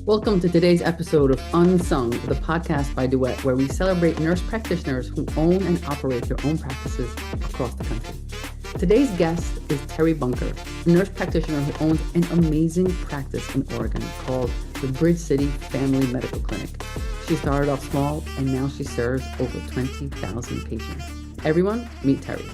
Welcome to today's episode of UNSUNG, the podcast by Duet, where we celebrate nurse practitioners who own and operate their own practices across the country. Today's guest is Teri Bunker, a nurse practitioner who owns an amazing practice in Oregon called the Bridge City Family Medical Clinic. She started off small and now she serves over 20,000 patients. Everyone, meet Teri.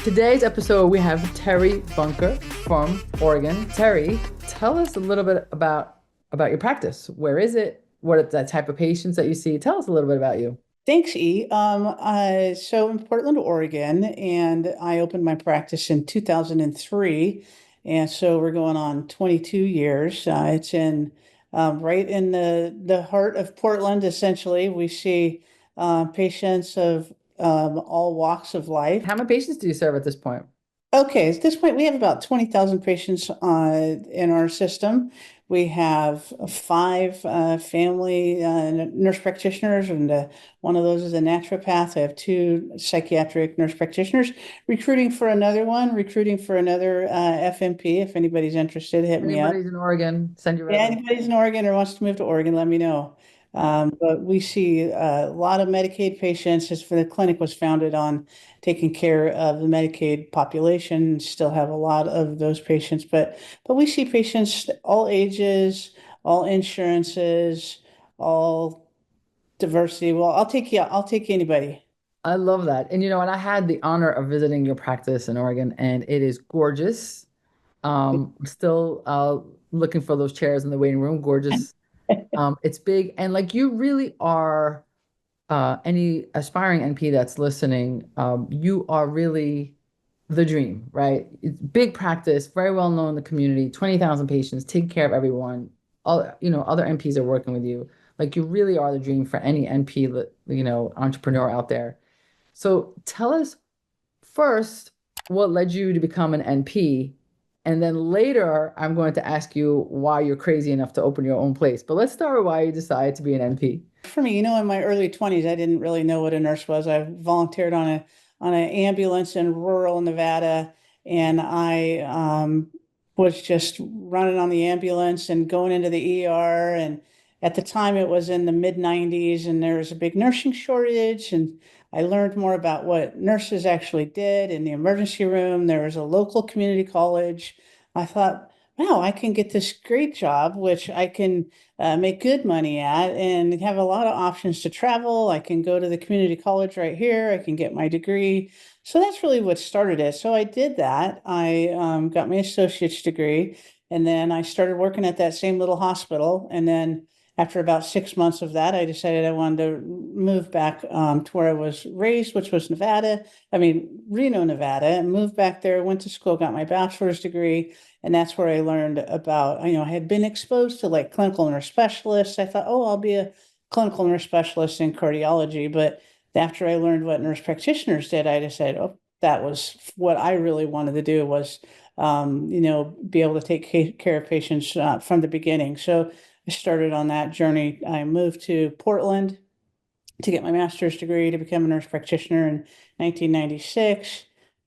Today's episode, we have Teri Bunker from Oregon. Teri, tell us a little bit about your practice. Where is it? What are the type of patients that you see? Tell us a little bit about you. Thanks, E. So in Portland, Oregon, and I opened my practice in 2003. And so we're going on 22 years. It's in right in the heart of Portland, essentially. We see patients of all walks of life. How many patients do you serve at this point? Okay, at this point, we have about 20,000 patients in our system. We have 5 family nurse practitioners, and one of those is a naturopath. I have 2 psychiatric nurse practitioners. Recruiting for another FNP. If anybody's interested, hit me up. Anybody's in Oregon, send your resume. Anybody's in Oregon or wants to move to Oregon, let me know. But we see a lot of Medicaid patients. The clinic was founded on taking care of the Medicaid population. Still have a lot of those patients, but we see patients all ages, all insurances, all diversity. Well, I'll take anybody. I love that. And and I had the honor of visiting your practice in Oregon, and it is gorgeous. Still looking for those chairs in the waiting room. Gorgeous. It's big, and like you really are, any aspiring NP that's listening, you are really the dream, right? It's big practice, very well known in the community, 20,000 patients, taking care of everyone. Other NPs are working with you. Like you really are the dream for any NP, entrepreneur out there. So tell us first what led you to become an NP. And then later, I'm going to ask you why you're crazy enough to open your own place. But let's start with why you decided to be an NP. For me, in my early 20s, I didn't really know what a nurse was. I volunteered on an ambulance in rural Nevada, and I was just running on the ambulance and going into the ER. And at the time, it was in the mid-90s, and there was a big nursing shortage. And I learned more about what nurses actually did in the emergency room. There was a local community college. I thought, wow, I can get this great job, which I can make good money at and have a lot of options to travel. I can go to the community college right here. I can get my degree. So that's really what started it. So I did that. I got my associate's degree, and then I started working at that same little hospital. And then after about 6 months of that, I decided I wanted to move back to where I was raised, which was Reno, Nevada, and moved back there, went to school, got my bachelor's degree. And that's where I learned about, I had been exposed to like clinical nurse specialists. I thought, I'll be a clinical nurse specialist in cardiology. But after I learned what nurse practitioners did, I decided, that was what I really wanted to do was, be able to take care of patients from the beginning. So I started on that journey. I moved to Portland to get my master's degree to become a nurse practitioner in 1996.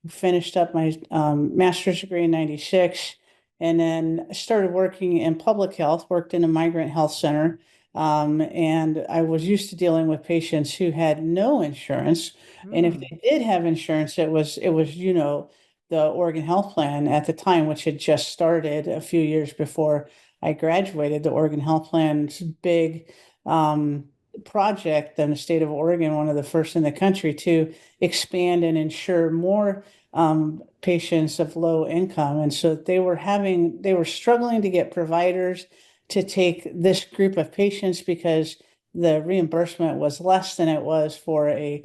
Finished up my master's degree in 96, and then started working in public health, worked in a migrant health center. And I was used to dealing with patients who had no insurance. And if they did have insurance, it was, the Oregon Health Plan at the time, which had just started a few years before I graduated. The Oregon Health Plan's big project in the state of Oregon, one of the first in the country to expand and insure more patients of low income. And so they were struggling to get providers to take this group of patients because the reimbursement was less than it was for a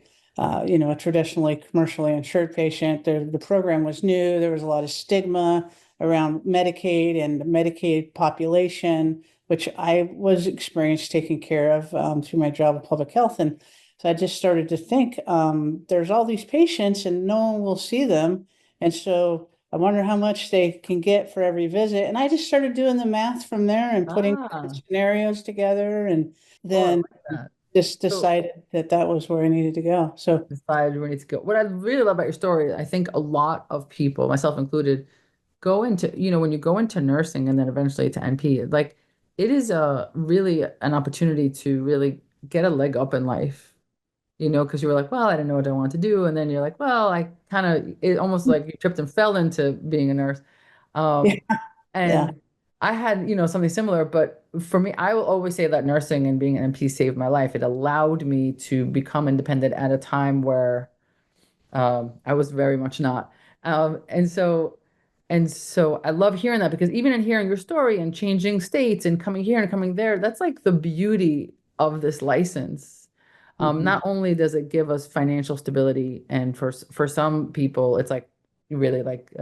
traditionally commercially insured patient. The program was new. There was a lot of stigma around Medicaid and the Medicaid population, which I was experienced taking care of through my job of public health. And so I just started to think, there's all these patients and no one will see them. And so I wonder how much they can get for every visit. And I just started doing the math from there and putting Ah, scenarios together, and oh, I then like that. just So decided that that was where I needed to go. So, decide where we need to go. What I really love about your story, I think a lot of people, myself included, go into, when you go into nursing and then eventually to NP, like it is a really an opportunity to really get a leg up in life, because you were like, well, I didn't know what I wanted to do. And then you're like, well, I kind of, it almost like you tripped and fell into being a nurse. yeah, Um, yeah. and I had, something similar, but for me, I will always say that nursing and being an NP saved my life. It allowed me to become independent at a time where I was very much not. And so I love hearing that because even in hearing your story and changing states and coming here and coming there, that's like the beauty of this license. Mhm. Not only does it give us financial stability, and for some people, it's like really like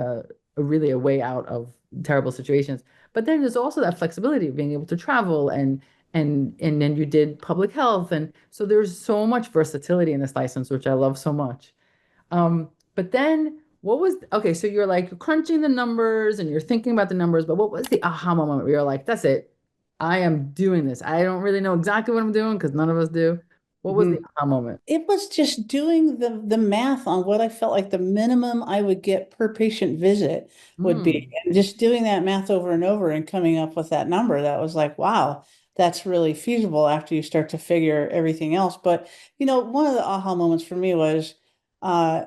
really a way out of terrible situations. But then there's also that flexibility of being able to travel and then you did public health, and so there's so much versatility in this license, which I love so much. But then what was okay, so you're like crunching the numbers and you're thinking about the numbers, but what was the aha moment where you're like, that's it. I am doing this. I don't really know exactly what I'm doing because none of us do. What was the Mhm. aha moment? It was just doing the math on what I felt like the minimum I would get per patient visit would be, Hmm. and just doing that math over and over and coming up with that number. That was like, wow, that's really feasible after you start to figure everything else. But one of the aha moments for me was, uh,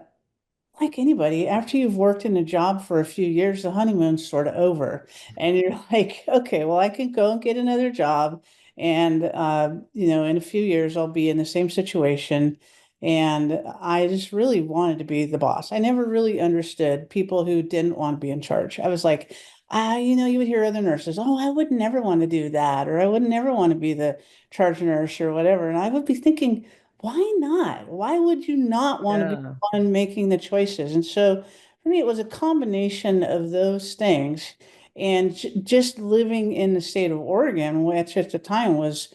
like anybody, after you've worked in a job for a few years, the honeymoon's sort of over. And you're like, okay, well, I can go and get another job. And, in a few years, I'll be in the same situation. And I just really wanted to be the boss. I never really understood people who didn't want to be in charge. I was like, you would hear other nurses, oh, I would never want to do that, or I would never want to be the charge nurse or whatever. And I would be thinking, why not? Why would you not want to be Yeah. on making the choices? And so for me, it was a combination of those things. And just living in the state of Oregon, which at the time was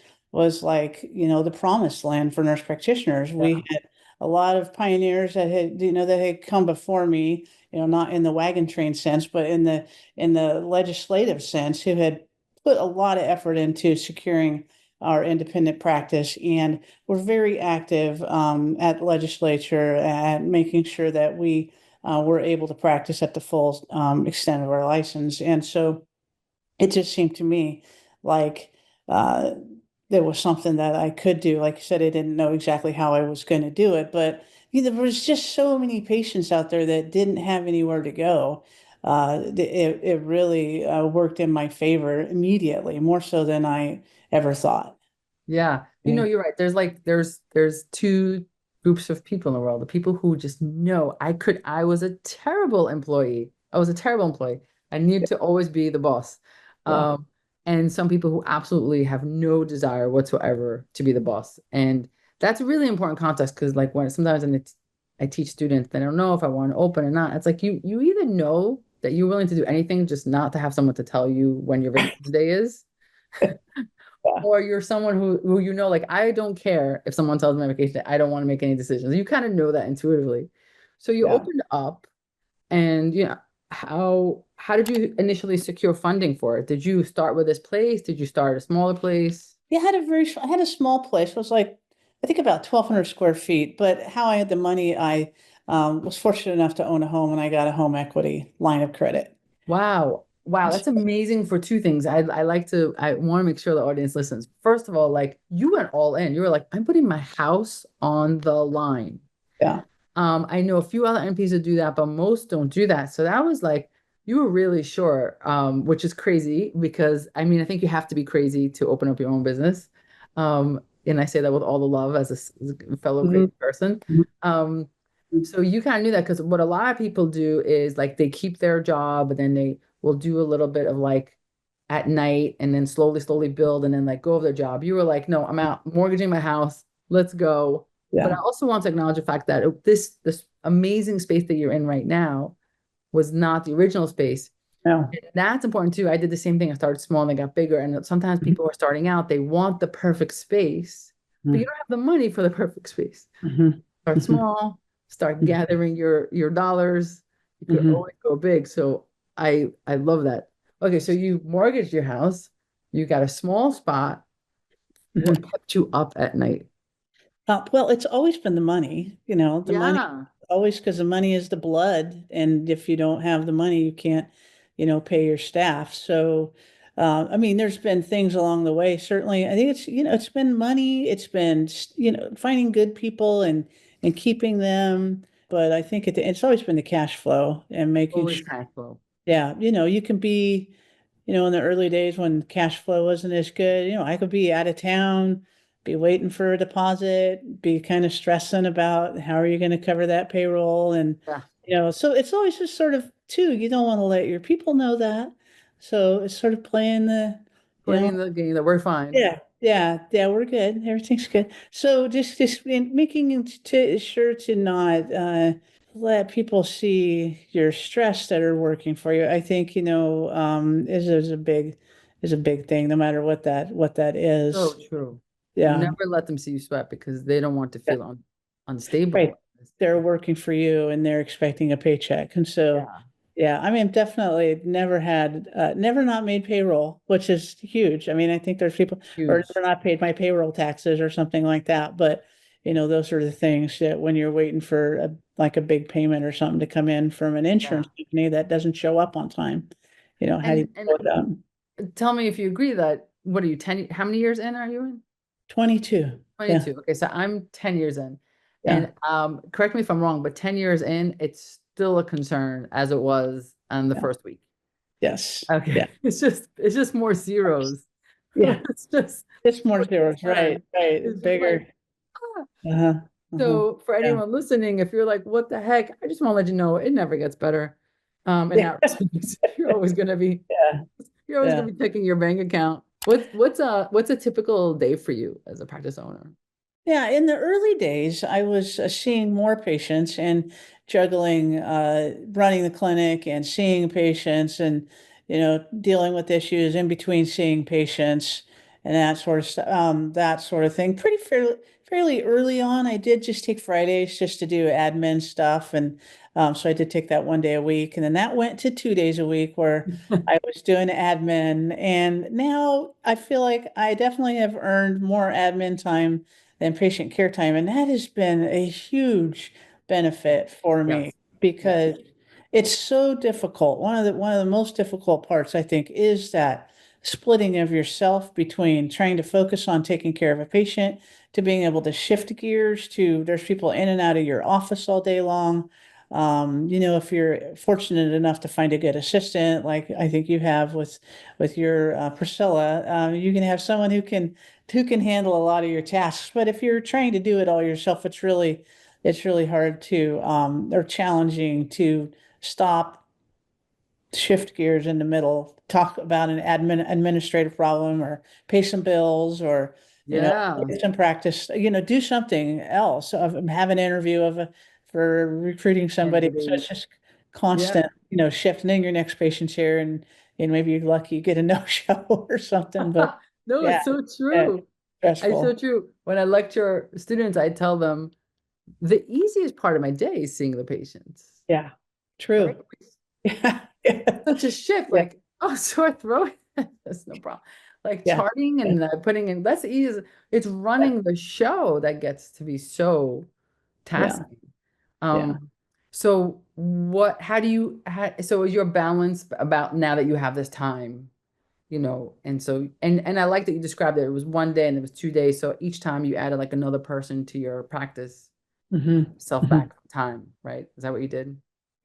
like, the promised land for nurse practitioners. Yeah. We had a lot of pioneers that had come before me, not in the wagon train sense, but in the legislative sense, who had put a lot of effort into securing our independent practice. And we're very active at legislature at making sure that we were able to practice at the full extent of our license. And so it just seemed to me like uh, there was something that I could do. Like I said, I didn't know exactly how I was going to do it, but there was just so many patients out there that didn't have anywhere to go. It really worked in my favor immediately, more so than I ever thought. Yeah. Yeah. You're right. There's two groups of people in the world. The people who just know I was a terrible employee. I was a terrible employee. I need to always be the boss. Yeah. Um, and some people who absolutely have no desire whatsoever to be the boss. And that's a really important context because like when sometimes I teach students, they don't know if I want to open or not. It's like you either know that you're willing to do anything, just not to have someone to tell you when your vacation day is, Yeah. or you're someone who like I don't care if someone tells me my vacation, I don't want to make any decisions. You kind of know that intuitively. So you Yeah. opened up and how did you initially secure funding for it? Did you start with this place? Did you start a smaller place? Yeah, I had a small place. It was like, I think about 1,200 square feet. But how I had the money, I was fortunate enough to own a home, and I got a home equity line of credit. Wow. Wow, that's amazing for two things. I want to make sure the audience listens. First of all, like you went all in. You were like, I'm putting my house on the line. Yeah. I know a few other NPs that do that, but most don't do that. So that was like, you were really sure, which is crazy because I mean, I think you have to be crazy to open up your own business. And I say that with all the love as as a fellow crazy Mhm. person. Um, so you kind of knew that because what a lot of people do is like they keep their job and then they will do a little bit of like at night and then slowly, slowly build and then like go over their job. You were like, no, I'm out mortgaging my house. Let's go. But I Yeah. also want to acknowledge the fact that this amazing space that you're in right now was not the original space. Yeah. And that's important too. I did the same thing. I started small and I got bigger. And sometimes Mhm. people are starting out, they want the perfect space, but you don't have the money for the perfect space. Mhm. Start Mhm. small, start Mhm. gathering your dollars, You could Hmm. always go big. So I love that. Okay, so you mortgaged your house. You got a small spot. What Hmm. kept you up at night? Well, it's always been the money, the money Yeah, always because the money is the blood. And if you don't have the money, you can't, pay your staff. So, I mean, there's been things along the way. Certainly, I think it's been money. It's been, finding good people and keeping them. But I think it's always been the cash flow and making always sure, cash flow. yeah, you can be in the early days when cash flow wasn't as good, I could be out of town, be waiting for a deposit, be kind of stressing about how are you going to cover that payroll. And, Yeah, so it's always just sort of too, you don't want to let your people know that. So it's sort of playing you know, playing the game that we're fine. yeah, yeah, yeah, we're good. Everything's good. So just making sure to not let people see your stress that are working for you. I think, is a big thing, no matter what that So is. true. Yeah. Never let them see you sweat because they don't want to feel unstable. Right. They're working for you and they're expecting a paycheck. And so, Yeah, yeah, I mean, definitely never not made payroll, which is huge. I mean, I think there's people, or huge. never not paid my payroll taxes or something like that. But, those are the things that when you're waiting for like a big payment or something to come in from an Yeah. insurance company that doesn't show up on time, how do you And deal with that? tell me if you agree that what are you 10 how many years in are you in? 22. Yeah. 22. Okay, so I'm 10 years in. Yeah. And correct me if I'm wrong, but 10 years in, it's still a concern as it was on the Yeah. first week. Yes. Okay. Yeah. It's just more zeros. Yeah. It's just It's more more zeros. Right. concern. It's Right. just like, Bigger. ah. Uh-huh. Uh-huh. So for Yeah. anyone listening, if you're like, what the heck? I just want to let you know it never gets better. In Yeah. that respect, you're always gonna be Yeah. you're always Yeah. gonna be checking your bank account. What's a typical day for you as a practice owner? Yeah, in the early days, I was seeing more patients and juggling, running the clinic and seeing patients and, dealing with issues in between seeing patients and that sort of stuff, that sort of thing. Fairly early on, I did just take Fridays just to do admin stuff. And so I did take that one day a week. And then that went to 2 days a week where I was doing admin. And now I feel like I definitely have earned more admin time than patient care time. And that has been a huge benefit for me Yes. Yes. because it's so difficult. One of the most difficult parts, I think, is that splitting of yourself between trying to focus on taking care of a patient to being able to shift gears to there's people in and out of your office all day long. If you're fortunate enough to find a good assistant, like I think you have with your Priscilla, you can have someone who can handle a lot of your tasks. But if you're trying to do it all yourself, it's really hard to or challenging to stop, shift gears in the middle, talk about an administrative problem or pay some bills or Yeah. get some practice, do something else, have an interview for recruiting somebody. So Candidate. it's just Yeah. constant, shifting your next patient's here and maybe you're lucky you get a no-show or something. But No, yeah, it's so yeah, true. It's so stressful. true. When I lecture students, I tell them the easiest part of my day is seeing the patients, Yeah, right? true. Yeah, yeah, Such a shift, yeah, like, oh, sore throat. That's no problem. Like yeah, charting yeah, and putting in, that's easy. It's running the show that gets to be so yeah, tasking. yeah. So so is your balance about now that you have this time, and so, and I like that you described it. It was one day and it was 2 days. So each time you added like another person to your practice, Hmm. self Hmm. back time, right? Is that what you did?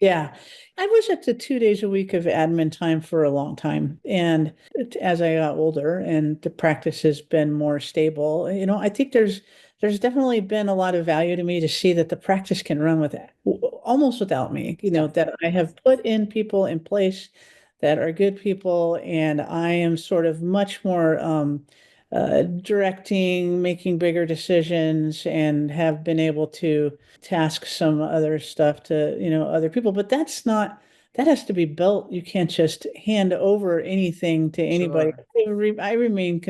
Yeah, I was at the 2 days a week of admin time for a long time. And as I got older and the practice has been more stable, I think there's definitely been a lot of value to me to see that the practice can run with it almost without me, Yes. that I Yes. have put in people in place that are good people, and I am sort of much more directing, making bigger decisions, and have been able to task some other stuff to, other people. But that has to be built. You can't just hand over anything to anybody. Sure. I remain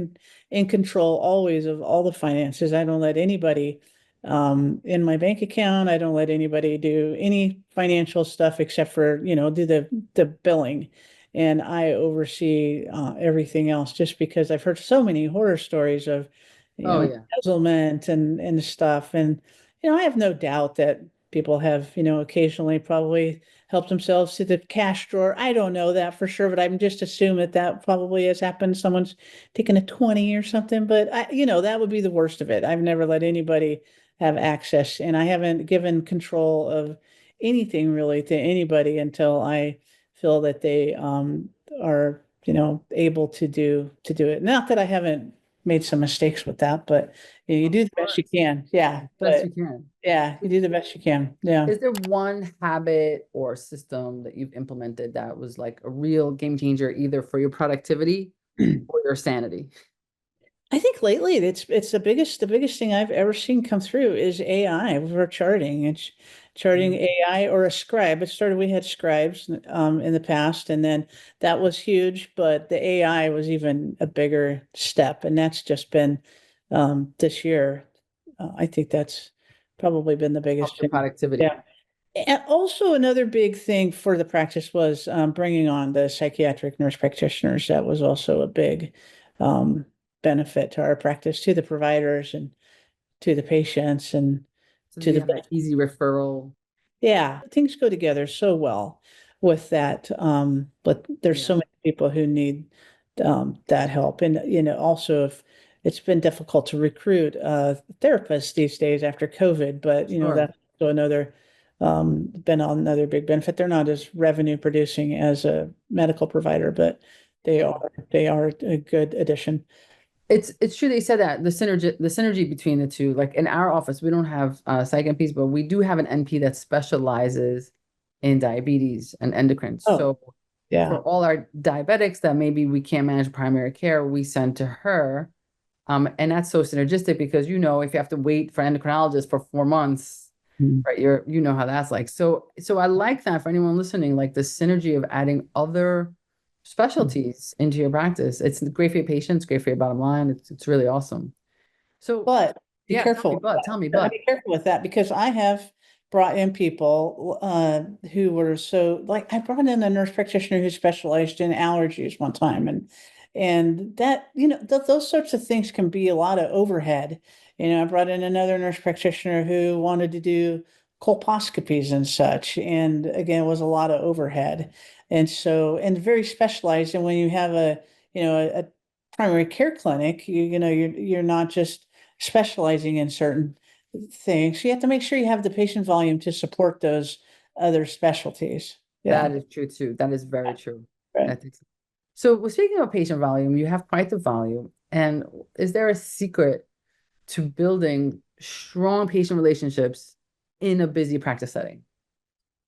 in control always of all the finances. I don't let anybody in my bank account. I don't let anybody do any financial stuff except for, do the billing. And I oversee everything else just because I've heard so many horror stories of, Oh yeah. embezzlement and stuff. And, I have no doubt that people have, occasionally probably helped themselves to the cash drawer. I don't know that for sure, but I'm just assume that that probably has happened. Someone's taken a 20 or something, but that would be the worst of it. I've never let anybody have access, and I haven't given control of anything really to anybody until I feel that they are, able to do it. Not that I haven't made some mistakes with that, but you Of do the best you course. can. Yeah, Best but you can. yeah, you do the best you can. Yeah. Is there one habit or system that you've implemented that was like a real game changer, either for your productivity or your sanity? I think lately it's the biggest thing I've ever seen come through is AI for charting. It's charting Mm. AI or a scribe. It started, we had scribes in the past, and then that was huge, but the AI was even a bigger step, and that's just been this year. I think that's probably been the Help biggest your change. productivity. Yeah. And also another big thing for the practice was bringing on the psychiatric nurse practitioners. That was also a big um, benefit to our practice, to the providers and to the patients and So to you the, have that easy referral. yeah, things go together so well with that. But there's so Yeah, many people who need that help. And, also if it's been difficult to recruit therapists these days after COVID, but, sure. that's also been another big benefit. They're not as revenue producing as a medical provider, but they Yeah. are, they are a good addition. It's true that you said that the synergy between the two. Like in our office, we don't have psych NPs, but we do have an NP that specializes in diabetes and endocrine. Oh, So yeah. for all our diabetics that maybe we can't manage primary care, we send to her. And that's so synergistic because if you have to wait for an endocrinologist for 4 months, Mm. right? You know how that's like. So I like that for anyone listening, like the synergy of adding other specialties into your practice. It's great for your patients, great for your bottom line. It's really awesome. So But be yeah, tell me, careful. but tell me, I but be careful with that because I have brought in people who were so like I brought in a nurse practitioner who specialized in allergies one time, and that those sorts of things can be a lot of overhead. I brought in another nurse practitioner who wanted to do colposcopies and such, and again, it was a lot of overhead, and very specialized. And when you have a primary care clinic, you're not just specializing in certain things. You have to make sure you have the patient volume to support those other specialties. Yeah. that is true too. That is very true. I Right. think so. So, well, speaking of patient volume, you have quite the volume. And is there a secret to building strong patient relationships in a busy practice setting?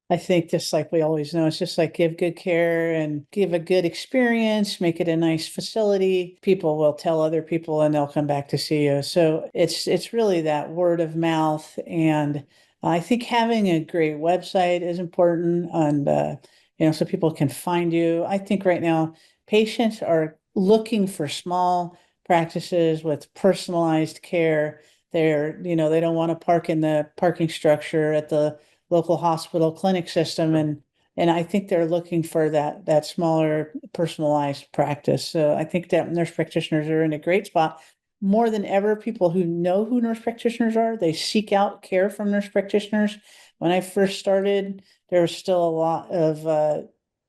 I think just like we always know, it's just like give good care and give a good experience, make it a nice facility. People will tell other people and they'll come back to see you. So it's really that word of mouth. And I think having a great website is important and so people can find you. I think right now patients are looking for small practices with personalized care. They don't want to park in the parking structure at the local hospital clinic system, and I think they're looking for that smaller personalized practice. So I think that nurse practitioners are in a great spot. More than ever, people who know who nurse practitioners are, they seek out care from nurse practitioners. When I first started, there was still a lot of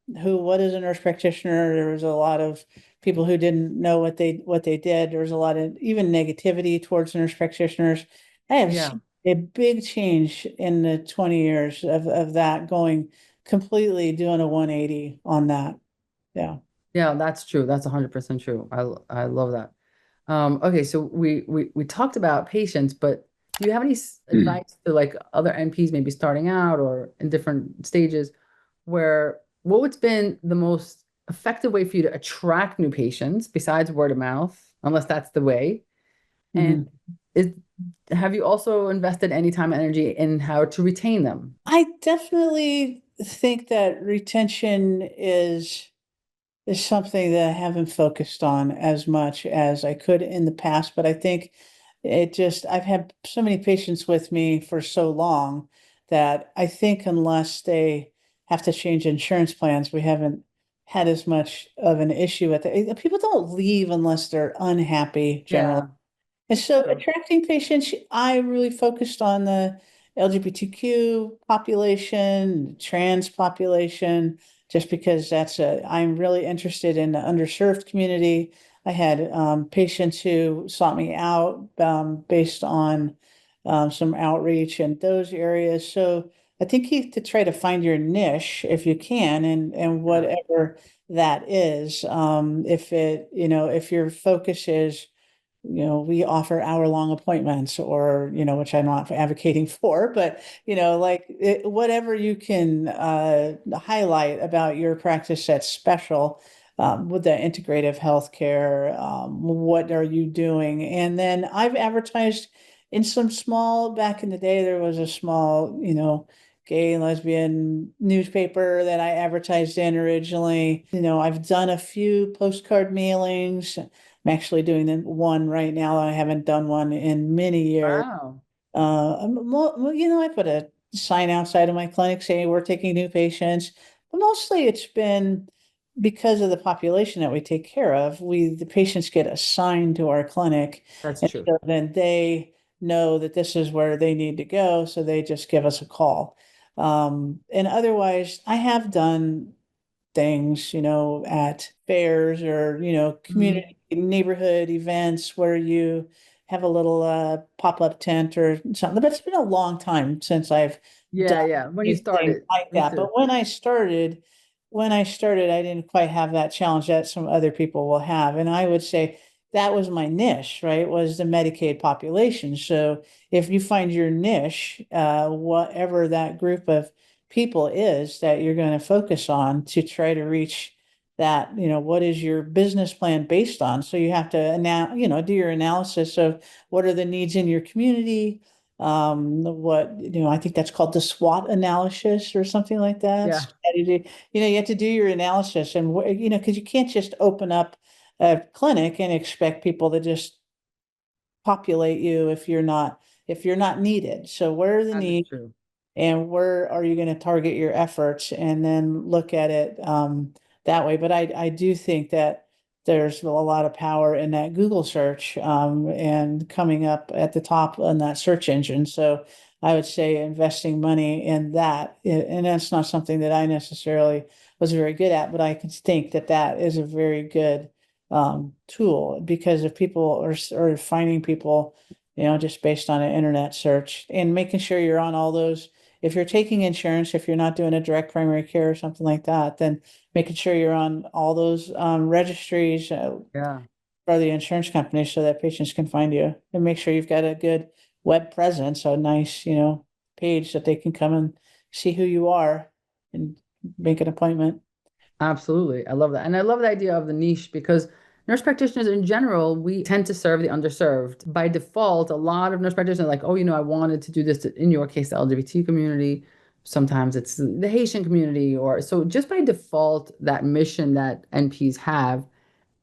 what is a nurse practitioner? There was a lot of people who didn't know what they did. There was a lot of even negativity towards nurse practitioners. I have Yeah. seen a big change in the 20 years of that going completely doing a 180 on that. Yeah. Yeah, that's true. That's 100% true. I love that. Okay, so we talked about patients, but do you have any advice to like other NPs maybe starting out or in different stages where what's been the most effective way for you to attract new patients besides word of mouth, unless that's the way? And Mhm. is have you also invested any time and energy in how to retain them? I definitely think that retention is something that I haven't focused on as much as I could in the past, but I think I've had so many patients with me for so long that I think unless they have to change insurance plans, we haven't had as much of an issue with it. People don't leave unless they're unhappy generally. Yeah. And so True. attracting patients, I really focused on the LGBTQ population, trans population, just because I'm really interested in the underserved community. I had patients who sought me out based on some outreach in those areas. So I think you have to try to find your niche if you can, and Yeah. whatever that is. If your focus is, we offer hour-long appointments, or, which I'm not advocating for, but, whatever you can highlight about your practice that's special, with the integrative healthcare, what are you doing? And then I've advertised in some small, back in the day, there was a small, gay and lesbian newspaper that I advertised in originally. I've done a few postcard mailings. I'm actually doing one right now. I haven't done one in many years. Wow. I put a sign outside of my clinic saying we're taking new patients, but mostly it's been because of the population that we take care of. The patients get assigned to our clinic, That's and true. so then they know that this is where they need to go, so they just give us a call. And otherwise, I have done things, at fairs, or, Mhm. community neighborhood events where you have a little pop-up tent or something. But it's been a long time since I've done Yeah, yeah. When you anything started, like me that. too. But when I started, I didn't quite have that challenge that some other people will have. And I would say that was my niche, right? Was the Medicaid population. So if you find your niche, whatever that group of people is that you're going to focus on to try to reach that, what is your business plan based on? So you have to now, do your analysis of what are the needs in your community. I think that's called the SWOT analysis or something like that. Yeah, Strategy. You have to do your analysis, and because you can't just open up a clinic and expect people to just populate you if you're not needed. So where are the that is needs? true. And where are you going to target your efforts, and then look at it that way. But I do think that there's a lot of power in that Google search, and coming up at the top on that search engine. So I would say investing money in that, and that's not something that I necessarily was very good at, but I can think that that is a very good tool, because if people are finding people, just based on an internet search, and making sure you're on all those. If you're taking insurance, if you're not doing a direct primary care or something like that, then making sure you're on all those registries Yeah, for the insurance company, so that patients can find you, and make sure you've got a good web presence, a nice, page that they can come and see who you are and make an appointment. absolutely. I love that. And I love the idea of the niche because nurse practitioners in general, we tend to serve the underserved. By default, a lot of nurse practitioners are like, oh, I wanted to do this in your case, the LGBT community. Sometimes it's the Haitian community, or so just by default, that mission that NPs have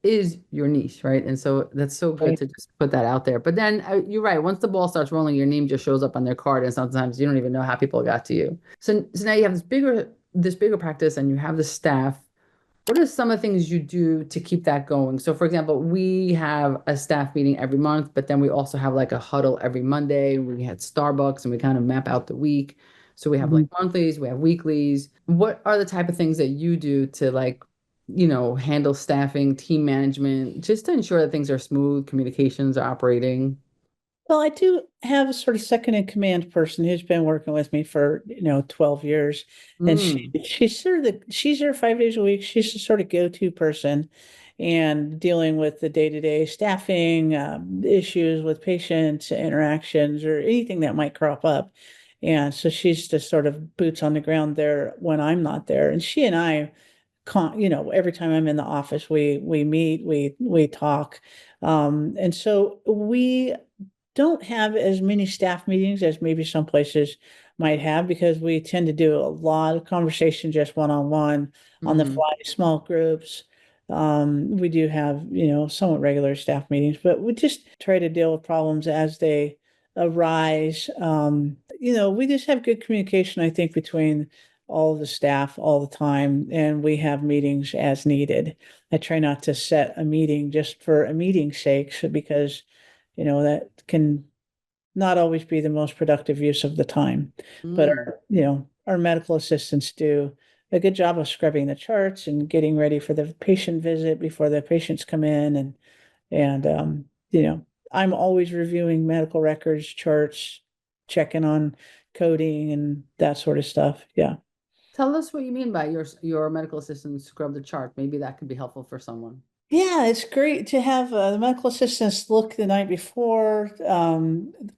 is your niche, right? And so that's so good Right. to just put that out there. But then you're right. Once the ball starts rolling, your name just shows up on their card, and sometimes you don't even know how people got to you. So now you have this bigger practice, and you have the staff. What are some of the things you do to keep that going? So, for example, we have a staff meeting every month, but then we also have like a huddle every Monday. We had Starbucks and we kind of map out the week. So we have like Mhm. monthlies, we have weeklies. What are the type of things that you do to like, handle staffing, team management, just to ensure that things are smooth, communications are operating? Well, I do have a sort of second in command person who's been working with me for, 12 years. And Mm, she's there 5 days a week. She's the sort of go-to person, and dealing with the day-to-day staffing, issues with patients, interactions, or anything that might crop up. And so she's the sort of boots on the ground there when I'm not there. And she and I, every time I'm in the office, we meet, we talk. And so we don't have as many staff meetings as maybe some places might have, because we tend to do a lot of conversation just one-on-one, on the hmm fly, small groups. We do have, somewhat regular staff meetings, but we just try to deal with problems as they arise. We just have good communication, I think, between all of the staff all the time, and we have meetings as needed. I try not to set a meeting just for a meeting's sake, so because, that can not always be the most productive use of the time. But Mm. our medical assistants do a good job of scrubbing the charts and getting ready for the patient visit before the patients come in, and I'm always reviewing medical records, charts, checking on coding and that sort of stuff. Yeah. Tell us what you mean by your medical assistant scrub the chart. Maybe that could be helpful for someone. Yeah, it's great to have the medical assistants look the night before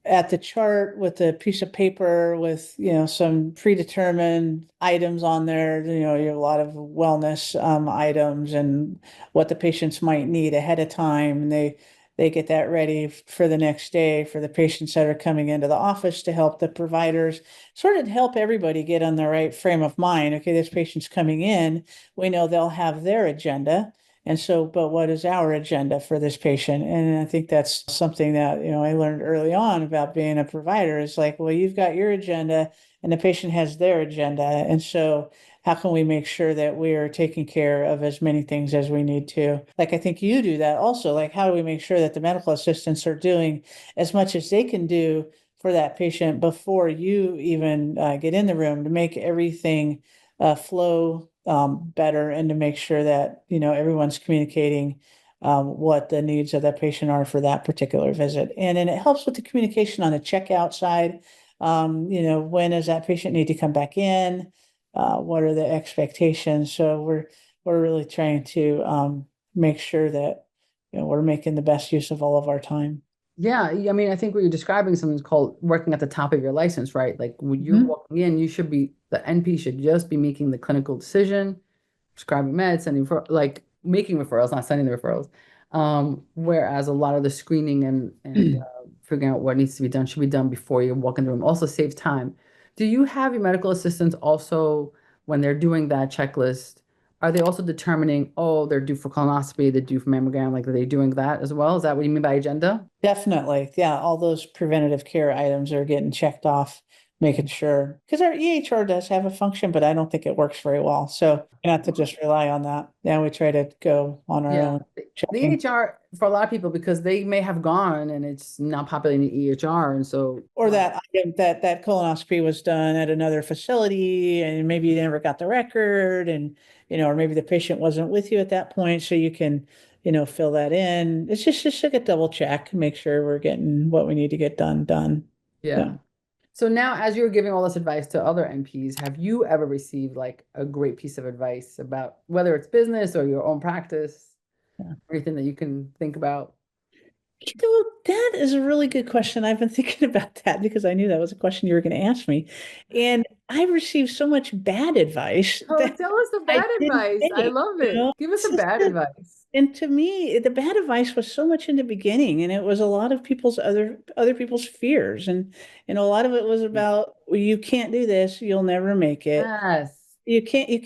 at the chart with a piece of paper with, some predetermined items on there. You have a lot of wellness items and what the patients might need ahead of time. And they get that ready for the next day for the patients that are coming into the office to help the providers, sort of help everybody get on the right frame of mind. Okay, this patient's coming in. We know they'll have their agenda. And so, but what is our agenda for this patient? And I think that's something that, I learned early on about being a provider is like, well, you've got your agenda and the patient has their agenda. And so how can we make sure that we are taking care of as many things as we need to? Like, I think you do that also. Like, how do we make sure that the medical assistants are doing as much as they can do for that patient before you even get in the room to make everything flow better and to make sure that, everyone's communicating what the needs of that patient are for that particular visit. And then it helps with the communication on the checkout side. When does that patient need to come back in? What are the expectations? So we're really trying to make sure that, we're making the best use of all of our time. Yeah, I mean, I think what you're describing is something called working at the top of your license, right? Like when you're Mhm. walking in, the NP should just be making the clinical decision, prescribing meds, sending for like making referrals, not sending the referrals. Whereas a lot of the screening and figuring out what needs to be done should be done before you walk in the room. Also saves time. Do you have your medical assistants also when they're doing that checklist? Are they also determining, oh, they're due for colonoscopy, they're due for mammogram? Like, are they doing that as well? Is that what you mean by agenda? Definitely. Yeah, all those preventative care items are getting checked off, making sure because our EHR does have a function, but I don't think it works very well. So not to just rely on that. Yeah, we try to go on our Yeah. own The checking. EHR for a lot of people because they may have gone and it's not populating the EHR. And so, Or that item that colonoscopy was done at another facility and maybe you never got the record and or maybe the patient wasn't with you at that point, so you can, fill that in. It's just like a double check, make sure we're getting what we need to get done. yeah. Yeah. So now, as you're giving all this advice to other NPs, have you ever received like a great piece of advice about whether it's business or your own practice, Yeah. anything that you can think about? That is a really good question. I've been thinking about that because I knew that was a question you were going to ask me. And I received so much bad advice Oh, that tell us the I bad didn't advice. I take, love it. Give us It's the just bad advice. and to me, the bad advice was so much in the beginning, and it was a lot of people's other people's fears, and a lot of it was about, well, you can't do this, you'll never make it. Yes. You can't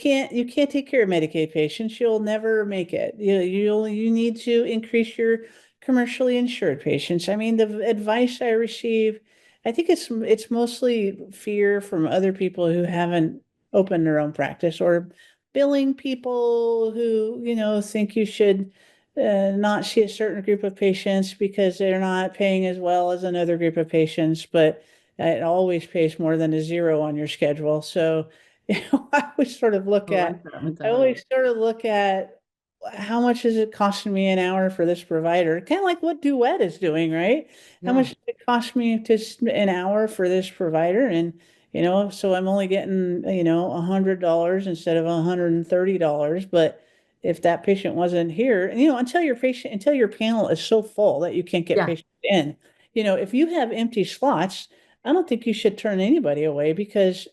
take care of Medicaid patients. You'll never make it. You need to increase your commercially insured patients. I mean, the advice I receive, I think it's mostly fear from other people who haven't opened their own practice or billing people who, think you should not see a certain group of patients because they're not paying as well as another group of patients, but it always pays more than a zero on your schedule. So I like that I mentality. always sort of look at how much is it costing me an hour for this provider? Kind of like what Duet is doing, right? How Yeah. much does it cost me to an hour for this provider? And, so I'm only getting, $100 instead of $130. But if that patient wasn't here, and, until your panel is so full that you can't get Yeah. patients in, if you have empty slots, I don't think you should turn anybody away because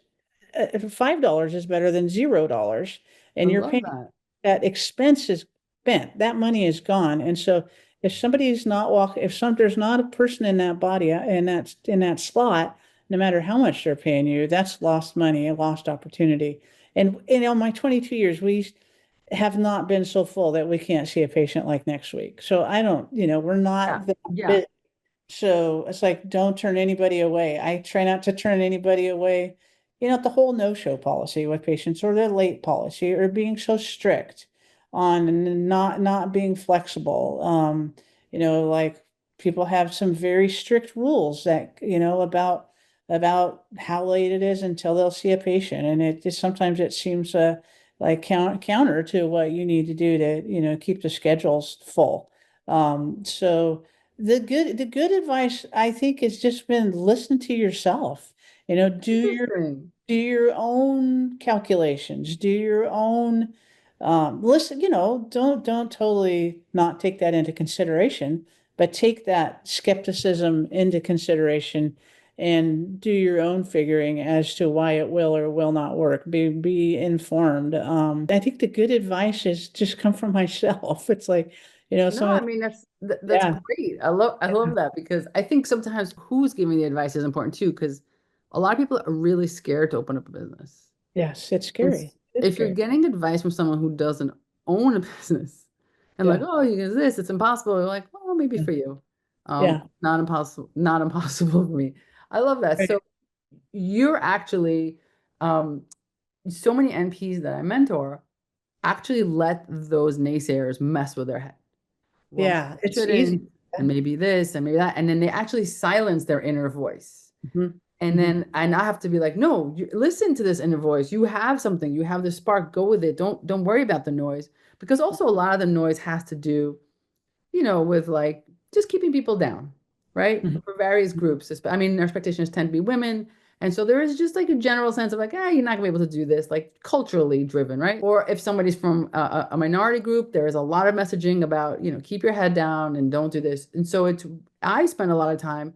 $5 is better than $0, I and you're love paying that. that expense is spent. That money is gone, and so if somebody's not walking, if there's not a person in that body in that slot, no matter how much they're paying you, that's lost money, a lost opportunity. And on my 22 years, have not been so full that we can't see a patient like next week. So I don't, we're Yeah. not that Yeah. busy. So it's like, don't turn anybody away. I try not to turn anybody away. The whole no-show policy with patients, or the late policy, or being so strict on not being flexible. Like people have some very strict rules that, about how late it is until they'll see a patient. And it just sometimes it seems like counter to what you need to do to, keep the schedules full. So the good advice I think has just been listen to yourself. Interesting. Do your own calculations, do your own listen, don't totally not take that into consideration, but take that skepticism into consideration and do your own figuring as to why it will or will not work. Be informed. I think the good advice is just come from myself. It's like, No, some of I mean that's yeah, great. I love that because I think sometimes who's giving the advice is important too, because a lot of people are really scared to open up a business. yes, it's And scary. It's if you're scary. getting advice from someone who doesn't own a business and like, Yeah. oh, you can do this, it's impossible. You're like, well, maybe Yeah. for you. Yeah. Not impossible, not impossible for me. I love that. Right. So you're actually so many NPs that I mentor actually let those naysayers mess with their head. Well, maybe Yeah, I it's easy. shouldn't, and maybe this, and maybe that. And then they actually silence their inner voice. Mhm. And Mhm. then and I have to be like, no, listen to this inner voice. You have something, you have the spark, go with it. Don't worry about the noise. Because also a lot of the noise has to do, with like just keeping people down, right? Mhm. For various groups. I mean, nurse practitioners tend to be women. And so there is just like a general sense of like, you're not gonna be able to do this, like culturally driven, right? Or if somebody's from a minority group, there is a lot of messaging about, keep your head down and don't do this. And so I spend a lot of time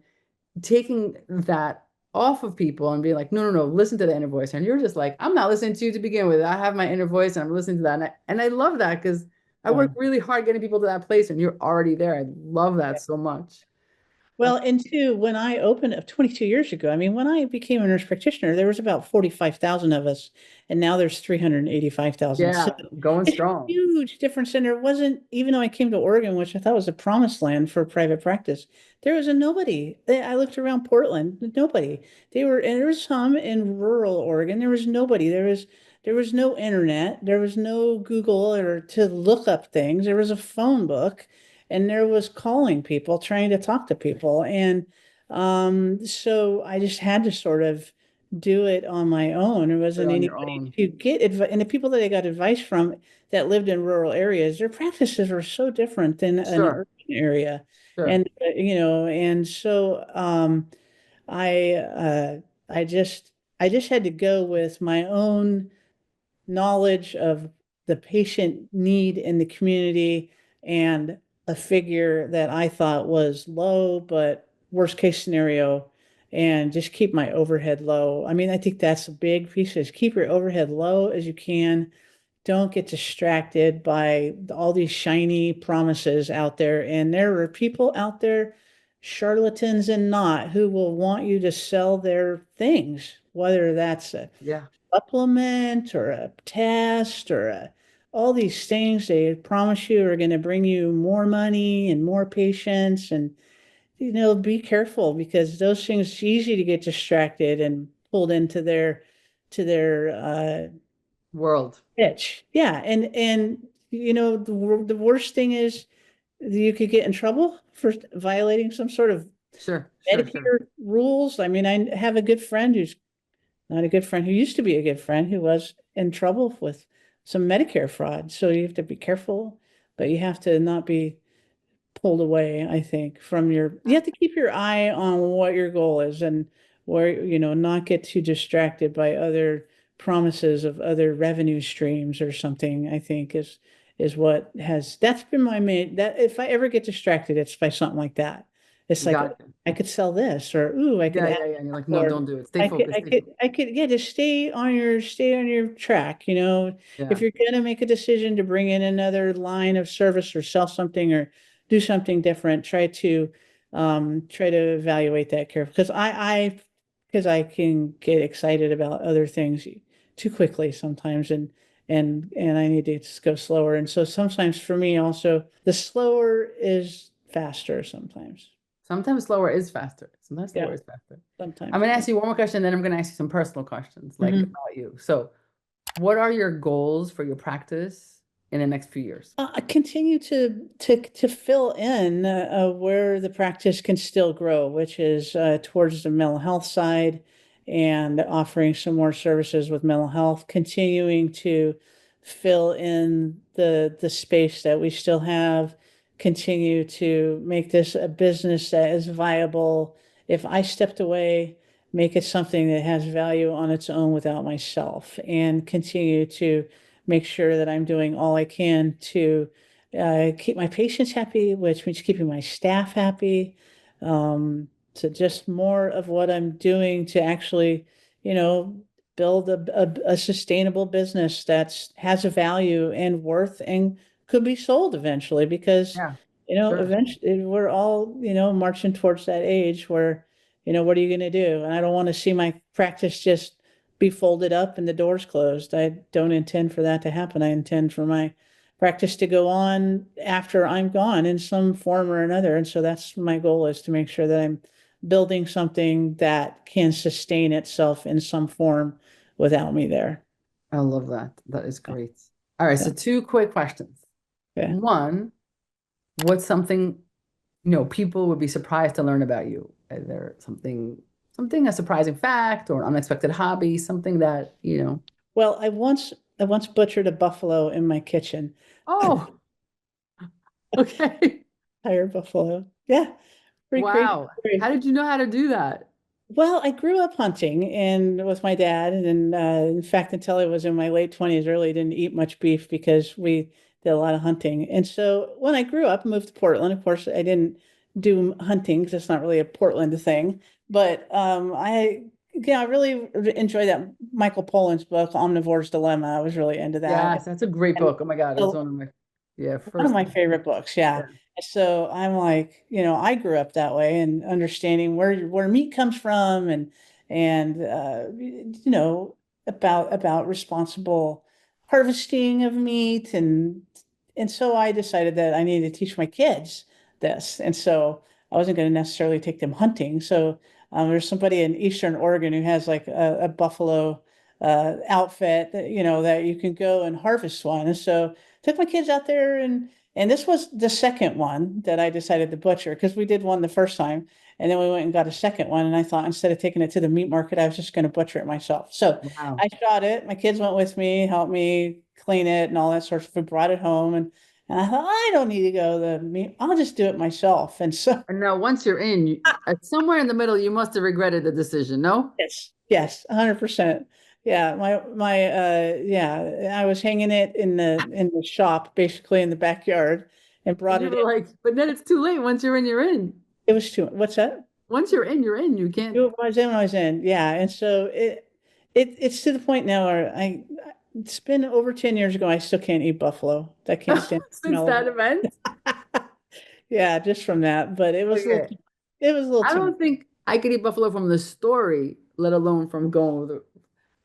taking that off of people and being like, no, no, no, listen to the inner voice. And you're just like, I'm not listening to you to begin with. I have my inner voice and I'm listening to that. And I love that because I work Yeah. really hard getting people to that place and you're already there. I love that so much. Uh, Well, and two, when I opened up 22 years ago, I mean, when I became a nurse practitioner, there was about 45,000 of us, and now there's 385,000. So yeah, going it's a strong. huge difference. And there wasn't, even though I came to Oregon, which I thought was a promised land for private practice, there was a nobody. I looked around Portland, nobody. And there was some in rural Oregon. There was nobody. There was no internet. There was no Google or to look up things. There was a phone book and there was calling people, trying to talk to people. And so I just had to sort of do it on my own. There Put it wasn't on your anybody own. to get advice. And the people that I got advice from that lived in rural areas, their practices were so different than an Sure, urban area. sure. And so I I just had to go with my own knowledge of the patient need in the community and a figure that I thought was low, but worst case scenario, and just keep my overhead low. I mean, I think that's a big piece is keep your overhead low as you can. Don't get distracted by all these shiny promises out there. And there are people out there, charlatans and not, who will want you to sell their things, whether that's a Yeah, supplement or a test or all these things they promise you are going to bring you more money and more patients. And, be careful because those things, it's easy to get distracted and pulled into their world. pitch. Yeah. And, the worst thing is you could get in trouble for violating some sort of Sure, sure, sure. Medicare rules. I mean, I have a good friend who's not a good friend who used to be a good friend who was in trouble with some Medicare fraud. So you have to be careful, but you have to not be pulled away, I think, you have to keep your eye on what your goal is and where, not get too distracted by other promises of other revenue streams or something, I think that's been my main, that if I ever get distracted, it's by something like that. It's like, Gotcha. I could sell this or, ooh, I could Yeah, add, yeah, yeah. And you're like, no, or don't do it. Stay focused. Stay focused. yeah, just stay on your track. If Yeah, you're gonna make a decision to bring in another line of service or sell something or do something different, try to evaluate that carefully. Because I can get excited about other things too quickly sometimes, and I need to just go slower. And so sometimes for me also, the slower is faster sometimes. Sometimes slower is faster. Sometimes slower Yeah, is faster. I'm sometimes. going to Yeah. ask you one more question, then I'm going to ask you some personal questions, like Mhm. about you. So, what are your goals for your practice in the next few years? I continue to fill in where the practice can still grow, which is towards the mental health side and offering some more services with mental health, continuing to fill in the space that we still have, continue to make this a business that is viable. If I stepped away, make it something that has value on its own without myself, and continue to make sure that I'm doing all I can to keep my patients happy, which means keeping my staff happy. To just more of what I'm doing to actually, you know, build a sustainable business that's has a value and worth and could be sold eventually because, Yeah, sure. eventually we're all, marching towards that age where, what are you going to do? And I don't want to see my practice just be folded up and the doors closed. I don't intend for that to happen. I intend for my practice to go on after I'm gone in some form or another. And so that's my goal, is to make sure that I'm building something that can sustain itself in some form without me there. I love that. That is Yeah. great. All right, Yeah. so two quick questions. Okay. One, what's something, people would be surprised to learn about you? Is there something, a surprising fact or an unexpected hobby, something that, Well, I once butchered a buffalo in my kitchen. oh, okay. Entire buffalo. Yeah, pretty crazy Wow. How story. did you know how to do that? Well, I grew up hunting and with my dad, and in fact, until I was in my late 20s, early, didn't eat much beef because we did a lot of hunting. And so when I grew up, moved to Portland. Of course, I didn't do hunting because it's not really a Portland thing. But I really enjoyed that Michael Pollan's book, Omnivore's Dilemma. I was really into that. Yes, that's a great And book. Oh my God, it was so one of my, yeah, one of first. my favorite books, yeah. Yeah. So I'm like, I grew up that way and understanding where meat comes from and about responsible harvesting of meat and so I decided that I needed to teach my kids this. And so I wasn't going to necessarily take them hunting. So there's somebody in Eastern Oregon who has like a buffalo outfit that that you can go and harvest one. And so took my kids out there and this was the second one that I decided to butcher because we did one the first time and then we went and got a second one and I thought instead of taking it to the meat market I was just going to butcher it myself. So Wow. I shot it. My kids went with me, helped me clean it and all that sort of stuff. We brought it home and I thought I don't need to go to the meat. I'll just do it myself. And so And now once you're in, somewhere in the middle, you must have regretted the decision, no? yes, yes, 100%. Yeah, I was hanging it in the shop, basically in the backyard, and And brought you it were in. like, but then it's too late. Once you're in, you're in. It was too, what's that? Once you're in, you're in. You can't. It was in, I was in. Yeah, and so it's to the point now where it's been over 10 years ago. I still can't eat buffalo. I can't stand the Since smell of that it. event. Yeah, just from that. But Okay. it was a little I too much. don't think I could eat buffalo from the story, let alone from going with it.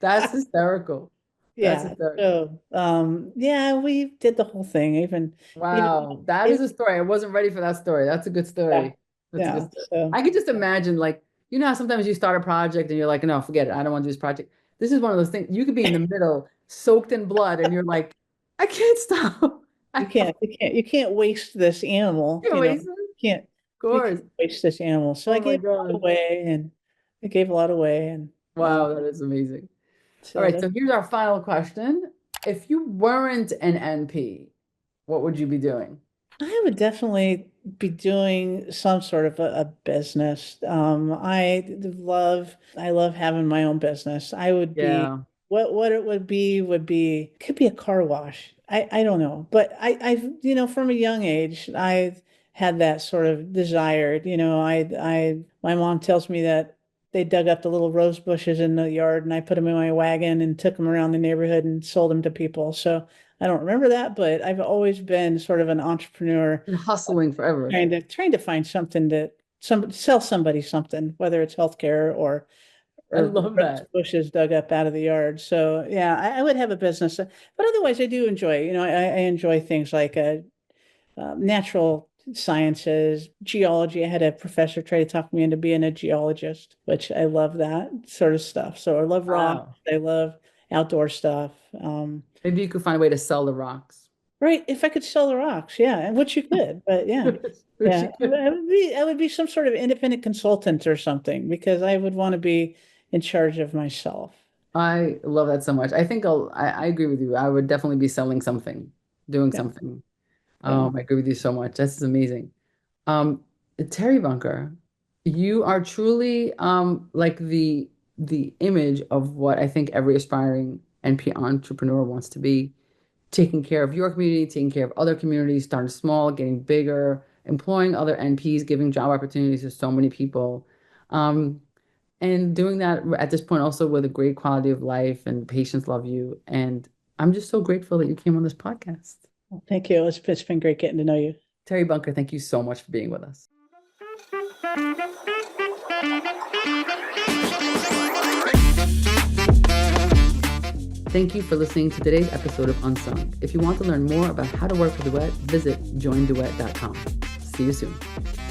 That's hysterical. That's Yeah. hysterical. So yeah, we did the whole thing. Even Wow, that is it, a story. I wasn't ready for that story. That's a good yeah, story. That's a good yeah. story. So I could just imagine, like, how sometimes you start a project and you're like, no, forget it. I don't want to do this project. This is one of those things you could be in the middle, soaked in blood, and you're like, I can't stop. I you can't waste this animal, can't wait. Of can't you course. can't waste this animal. So I Oh my gave a lot God. away and I gave a lot away and Wow, that is amazing. All so right, that so here's our final question. If you weren't an NP, what would you be doing? I would definitely be doing some sort of a business. I love having my own business. I would be Yeah. what it would be could be a car wash. I don't know, but from a young age I've had that sort of desire. My mom tells me that they dug up the little rose bushes in the yard and I put them in my wagon and took them around the neighborhood and sold them to people. So I don't remember that, but I've always been sort of an entrepreneur, Been hustling forever. trying to find something to sell somebody something, whether it's healthcare I or love rose that. bushes dug up out of the yard. So yeah, I would have a business, but otherwise I do enjoy, I enjoy things like natural sciences, geology. I had a professor try to talk me into being a geologist, which I love that sort of stuff. So I love rock. Wow. I love outdoor stuff. Maybe you could find a way to sell the rocks. Right. If I could sell the rocks, yeah, which you could, but yeah. Which Yeah, you could. I would be some sort of independent consultant or something because I would want to be in charge of myself. I love that so much. I think I agree with you. I would definitely be selling something, doing Yeah, something. yeah. I agree with you so much. This is amazing. Um, Terry Bunker, you are truly like the image of what I think every aspiring NP entrepreneur wants to be. Taking care of your community, taking care of other communities, starting small, getting bigger, employing other NPs, giving job opportunities to so many people. Um, and doing that at this point also with a great quality of life, and patients love you. And I'm just so grateful that you came on this podcast. Well, thank you. It's been great getting to know you. Terry Bunker, thank you so much for being with us. Thank you for listening to today's episode of Unsung. If you want to learn more about how to work with Duet, visit joinduet.com. See you soon.